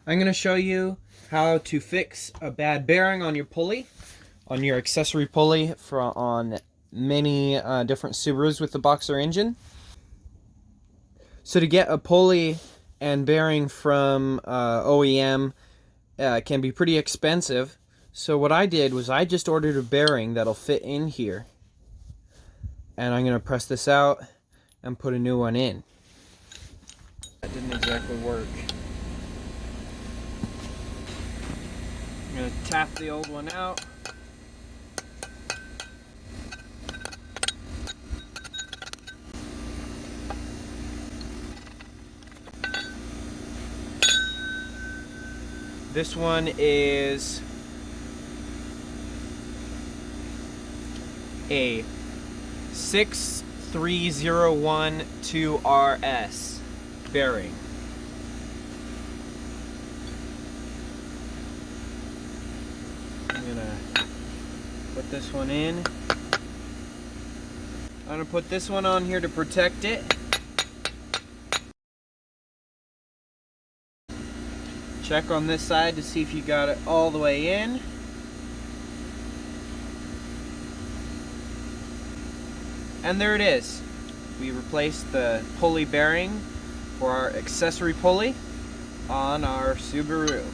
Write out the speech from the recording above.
I'm going to show you how to fix a bad bearing on your pulley, on your accessory pulley on many different Subarus with the boxer engine. So to get a pulley and bearing from OEM can be pretty expensive. So what I did was I just ordered a bearing that'll fit in here. And I'm going to press this out and put a new one in. That didn't exactly work. I'm going to tap the old one out. This one is a 6301 2RS bearing. I'm gonna put this one in. I'm gonna put this one on here to protect it. Check on this side to see if you got it all the way in. And there it is. We replaced the pulley bearing for our accessory pulley on our Subaru.